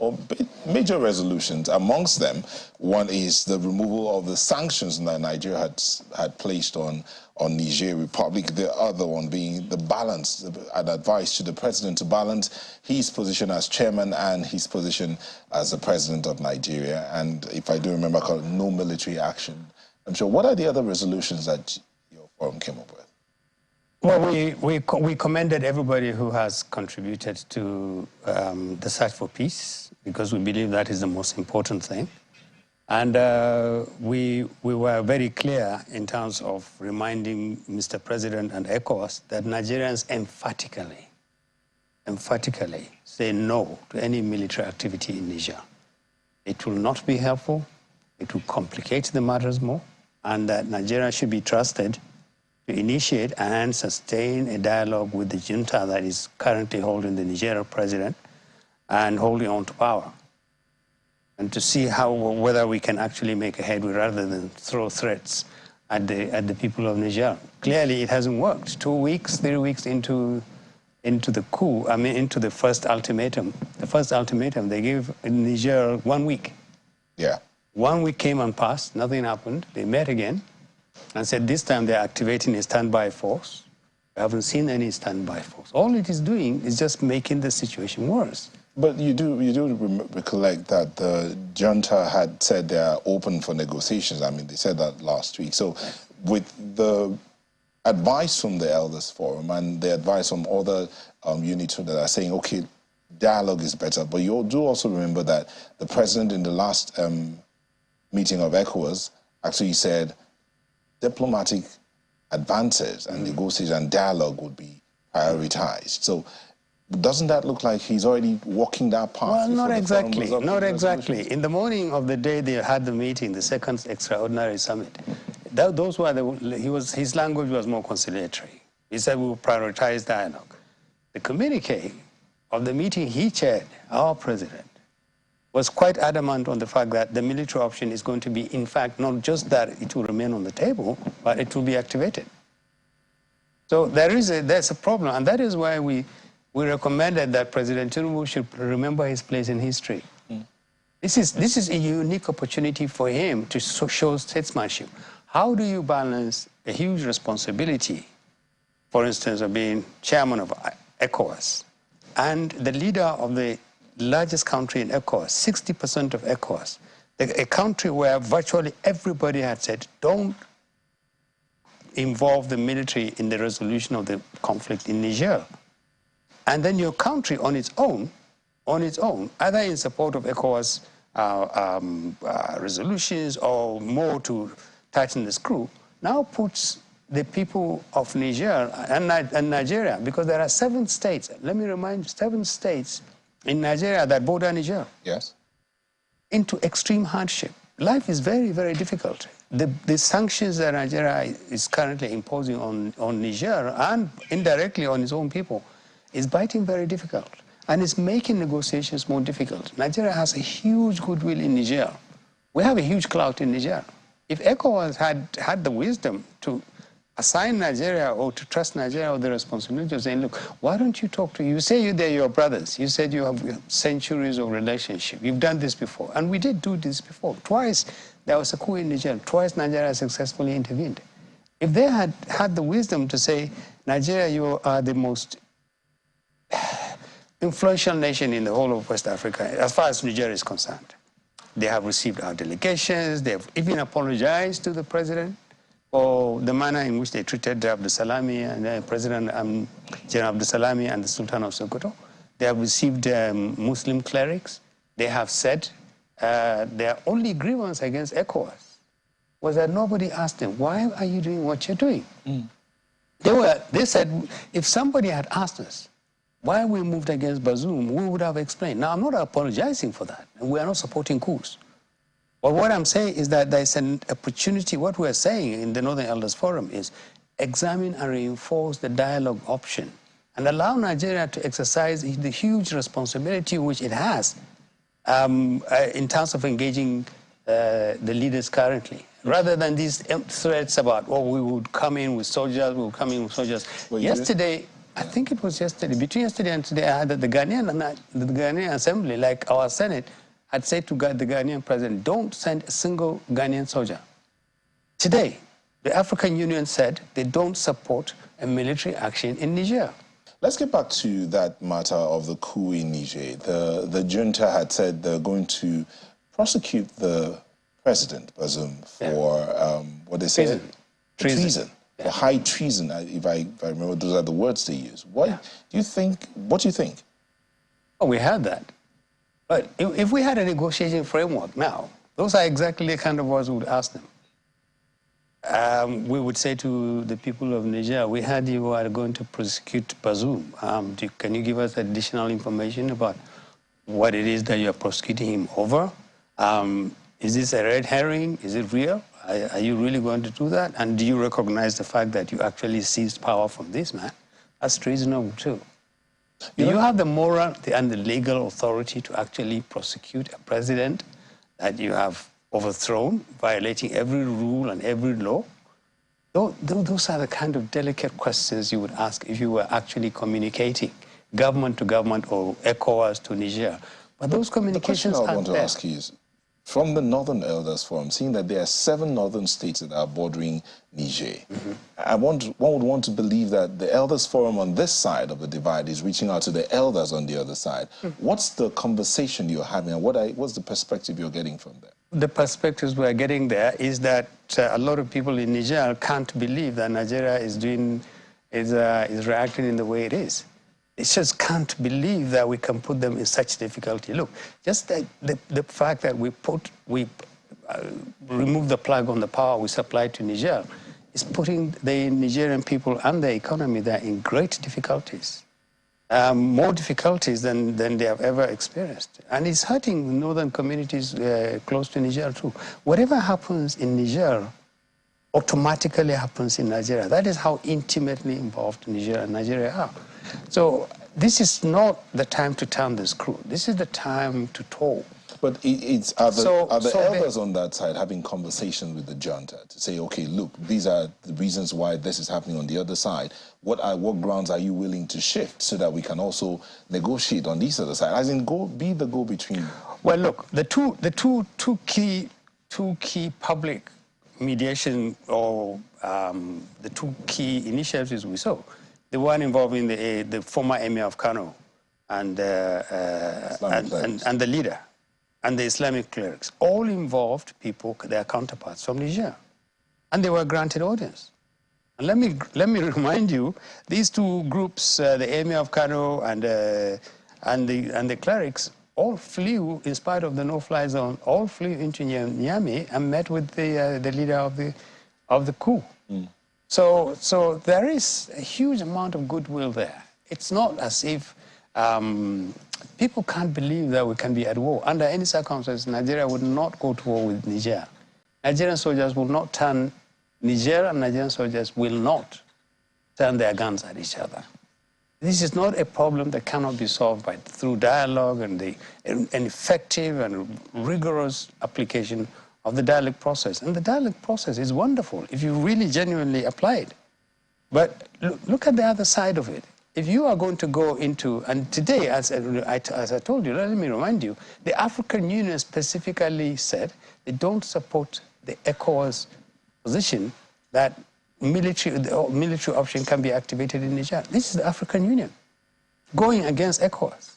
or major resolutions. Amongst them, one is the removal of the sanctions that Niger had placed on Niger Republic. The other one being the balance, an advice to the president to balance his position as chairman and his position as the president of Nigeria. And if I do remember correctly, no military action. I'm sure. What are the other resolutions that your forum came up with? Well, we commended everybody who has contributed to the search for peace, because we believe that is the most important thing. And we were very clear in terms of reminding Mr. President and ECOWAS that Nigerians emphatically say no to any military activity in Niger. It will not be helpful, it will complicate the matters more, and that Nigeria should be trusted to initiate and sustain a dialogue with the junta that is currently holding the Nigerian president and holding on to power, and to see whether we can actually make a headway rather than throw threats at the people of Niger. Clearly, it hasn't worked. 2 weeks, 3 weeks into the coup, into the first ultimatum. The first ultimatum, they gave Niger 1 week. Yeah. 1 week came and passed, nothing happened. They met again and said this time they're activating a standby force. We haven't seen any standby force. All it is doing is just making the situation worse. But you do recollect that the junta had said they are open for negotiations. I mean, they said that last week. So with the advice from the Elders Forum and the advice from other units that are saying, okay, dialogue is better, but you do also remember that the president in the last meeting of ECOWAS actually said diplomatic advances and negotiation and dialogue would be prioritized. So doesn't that look like he's already walking that path? Well, not exactly, not exactly. In the morning of the day they had the meeting, the second extraordinary summit, those were his language was more conciliatory. He said we will prioritize dialogue. The communique of the meeting he chaired, our president, was quite adamant on the fact that the military option is going to be, in fact, not just that it will remain on the table, but it will be activated. So there's a problem, and that is why we recommended that President Tinubu should remember his place in history. This is a unique opportunity for him to show statesmanship. How do you balance a huge responsibility, for instance, of being chairman of ECOWAS and the leader of the largest country in ECOWAS, 60% of ECOWAS, a country where virtually everybody had said, don't involve the military in the resolution of the conflict in Niger. And then your country on its own, either in support of ECOWAS resolutions or more to tighten the screw, now puts the people of Niger and Nigeria, because there are 7 states, let me remind you, 7 states in Nigeria that border Niger. Yes. Into extreme hardship. Life is very, very difficult. The sanctions that Nigeria is currently imposing on Niger and indirectly on its own people is biting very difficult, and it's making negotiations more difficult. Nigeria has a huge goodwill in Niger. We have a huge clout in Niger. If ECOWAS had the wisdom to assign Nigeria or to trust Nigeria with the responsibility of saying, look, why don't you talk to, you say they're your brothers, you said you have centuries of relationship, you've done this before, and we did do this before. Twice there was a coup in Niger, twice Nigeria successfully intervened. If they had had the wisdom to say, Nigeria, you are the most influential nation in the whole of West Africa, as far as Niger is concerned. They have received our delegations, they have even apologized to the president for the manner in which they treated Abdulsalami and President General Abdulsalami and the Sultan of Sokoto. They have received Muslim clerics. They have said their only grievance against ECOWAS was that nobody asked them, why are you doing what you're doing? They said, if somebody had asked us why we moved against Bazoum, we would have explained. Now, I'm not apologizing for that, and we are not supporting coups. But what I'm saying is that there's an opportunity. What we're saying in the Northern Elders Forum is examine and reinforce the dialogue option and allow Nigeria to exercise the huge responsibility which it has in terms of engaging the leaders currently, rather than these threats about, oh, we would come in with soldiers, we would come in with soldiers. Well, yesterday, I think it was yesterday. Between yesterday and today, I heard that the Ghanaian Assembly, like our Senate, had said to the Ghanaian president, don't send a single Ghanaian soldier. Today, the African Union said they don't support a military action in Niger. Let's get back to that matter of the coup in Niger. The junta had said they're going to prosecute the president, Bazoum, for what they said? Treason. Yeah. For high treason, if I remember, those are the words they use. What do you think? Oh, we had that. But if we had a negotiation framework now, those are exactly the kind of words we would ask them. We would say to the people of Niger, we heard you are going to prosecute Bazoum. Can you give us additional information about what it is that you are prosecuting him over? Is this a red herring? Is it real? Are you really going to do that? And do you recognize the fact that you actually seized power from this man? That's treasonable too. Do you have the moral and the legal authority to actually prosecute a president that you have overthrown, violating every rule and every law? Those are the kind of delicate questions you would ask if you were actually communicating government to government or ECOWAS to Niger. But those communications aren't there. The question I want to ask you is, from the Northern Elders Forum, seeing that there are 7 northern states that are bordering Niger, one would want to believe that the Elders Forum on this side of the divide is reaching out to the elders on the other side. What's the conversation you're having, and what's the perspective you're getting from there? The perspectives we're getting there is that a lot of people in Niger can't believe that Nigeria is reacting in the way it is. They just can't believe that we can put them in such difficulty. Look, just the fact that we remove the plug on the power we supply to Niger is putting the Nigerian people and the economy there in great difficulties. More difficulties than they have ever experienced. And it's hurting northern communities close to Niger too. Whatever happens in Niger automatically happens in Nigeria. That is how intimately involved Niger and Nigeria are. So this is not the time to turn the screw. This is the time to talk. But are the elders on that side having conversations with the junta to say, okay, look, these are the reasons why this is happening on the other side. What grounds are you willing to shift so that we can also negotiate on this other side? As in, be the go-between. Well, look, the two key public mediation or the 2 key initiatives we saw, the one involving the former emir of Kano and the leader, and the Islamic clerics, all involved people, their counterparts from Niger. And they were granted audience. And let me remind you, these 2 groups, the Emir of Kano and the clerics, all flew, in spite of the no-fly zone, all flew into Niamey and met with the leader of the coup. So there is a huge amount of goodwill there. It's not as if people can't believe that we can be at war. Under any circumstances, Nigeria would not go to war with Niger. Nigerian soldiers will not turn, Niger and Nigerian soldiers will not turn their guns at each other. This is not a problem that cannot be solved through dialogue and an effective and rigorous application of the dialogue process. And the dialogue process is wonderful if you really genuinely apply it. But look at the other side of it. If you are going to go into, and today, as I told you, let me remind you, the African Union specifically said they don't support the ECOWAS position that military option can be activated in Niger. This is the African Union going against ECOWAS.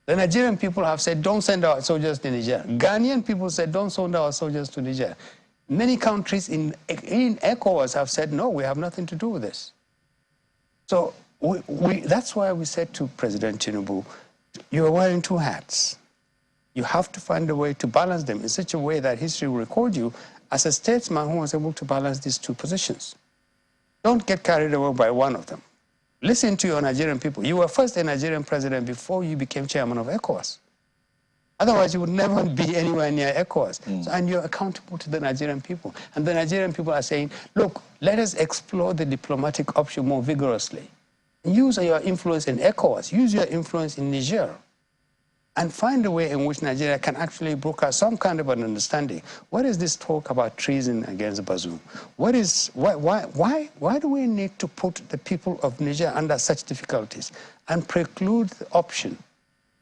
The Nigerian people have said, don't send our soldiers to Niger. Ghanaian people said, don't send our soldiers to Niger. Many countries in ECOWAS have said, no, we have nothing to do with this. So that's why we said to President Tinubu, you are wearing 2 hats. You have to find a way to balance them in such a way that history will record you as a statesman who was able to balance these 2 positions. Don't get carried away by one of them. Listen to your Nigerian people. You were first a Nigerian president before you became chairman of ECOWAS. Otherwise, you would never be anywhere near ECOWAS. And you're accountable to the Nigerian people. And the Nigerian people are saying, look, let us explore the diplomatic option more vigorously. Use your influence in ECOWAS. Use your influence in Niger. and find a way in which Nigeria can actually broker some kind of an understanding. What is this talk about treason against Bazoum? Why do we need to put the people of Niger under such difficulties and preclude the option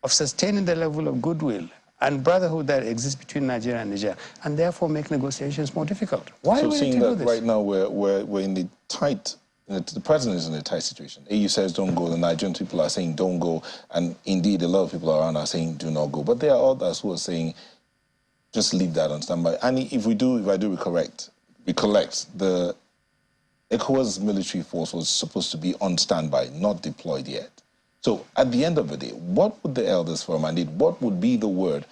of sustaining the level of goodwill and brotherhood that exists between Nigeria and Niger, and therefore make negotiations more difficult? Why do we need to do this? Right now we're in the tight. The president is in a tight situation. AU says don't go, the Nigerian people are saying don't go, and indeed a lot of people around are saying do not go. But there are others who are saying just leave that on standby. And if I do recollect, the ECOWAS military force was supposed to be on standby, not deployed yet. So at the end of the day, what would the elders forum mandate? What would be the word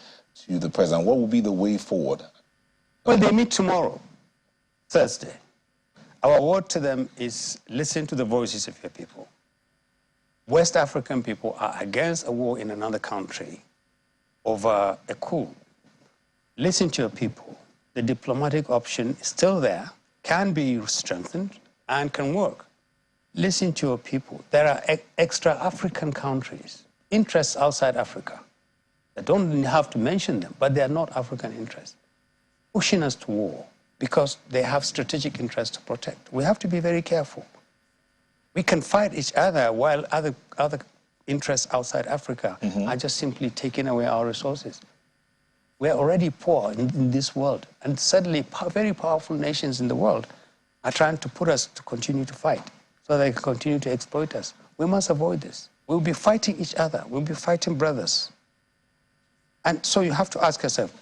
to the president? What would be the way forward? Well, they meet tomorrow, Thursday. Our word to them is listen to the voices of your people. West African people are against a war in another country over a coup. Listen to your people. The diplomatic option is still there, can be strengthened, and can work. Listen to your people. There are extra African countries, interests outside Africa. I don't have to mention them, but they are not African interests, pushing us to war, because they have strategic interests to protect. We have to be very careful. We can fight each other while other interests outside Africa are just simply taking away our resources. We are already poor in this world, and suddenly very powerful nations in the world are trying to put us to continue to fight so they can continue to exploit us. We must avoid this. We'll be fighting each other. We'll be fighting brothers. And so you have to ask yourself,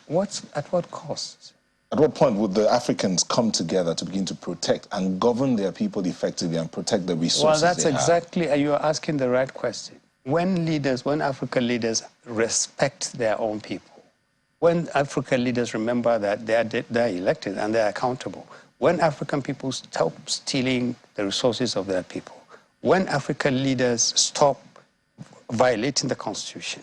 at what cost? At what point would the Africans come together to begin to protect and govern their people effectively and protect the resources? Well, that's exactly, you are asking the right question. When African leaders respect their own people, when African leaders remember that they're elected and they're accountable, when African people stop stealing the resources of their people, when African leaders stop violating the Constitution,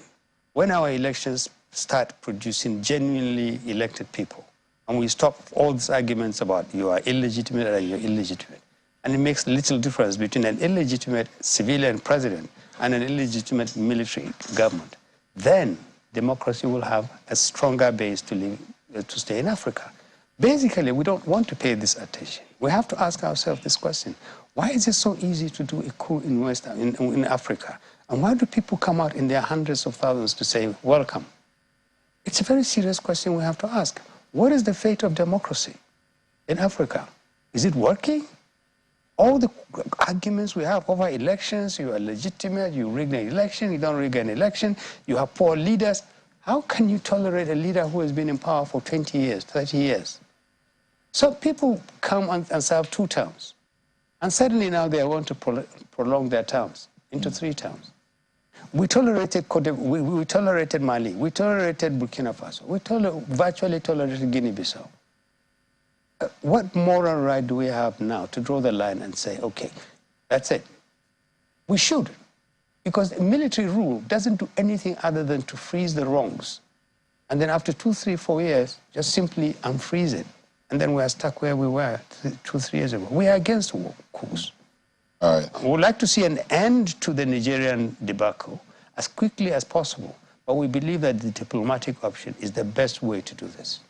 when our elections start producing genuinely elected people, and we stop all these arguments about you are illegitimate or you're illegitimate. And it makes little difference between an illegitimate civilian president and an illegitimate military government. Then democracy will have a stronger base to stay in Africa. Basically, we don't want to pay this attention. We have to ask ourselves this question. Why is it so easy to do a coup in Africa? And why do people come out in their hundreds of thousands to say, welcome? It's a very serious question we have to ask. What is the fate of democracy in Africa? Is it working? All the arguments we have over elections, you are legitimate, you rig an election, you don't rig an election, you have poor leaders. How can you tolerate a leader who has been in power for 20 years, 30 years? So people come and serve 2 terms. And suddenly now they want to prolong their terms into 3 terms. We tolerated Mali, we tolerated Burkina Faso, we virtually tolerated Guinea-Bissau. What moral right do we have now to draw the line and say, okay, that's it? We should, because military rule doesn't do anything other than to freeze the wrongs. And then after 2, 3, 4 years, just simply unfreeze it. And then we are stuck where we were 2, 3 years ago. We are against coups. All right. We would like to see an end to the Nigerian debacle as quickly as possible, but we believe that the diplomatic option is the best way to do this.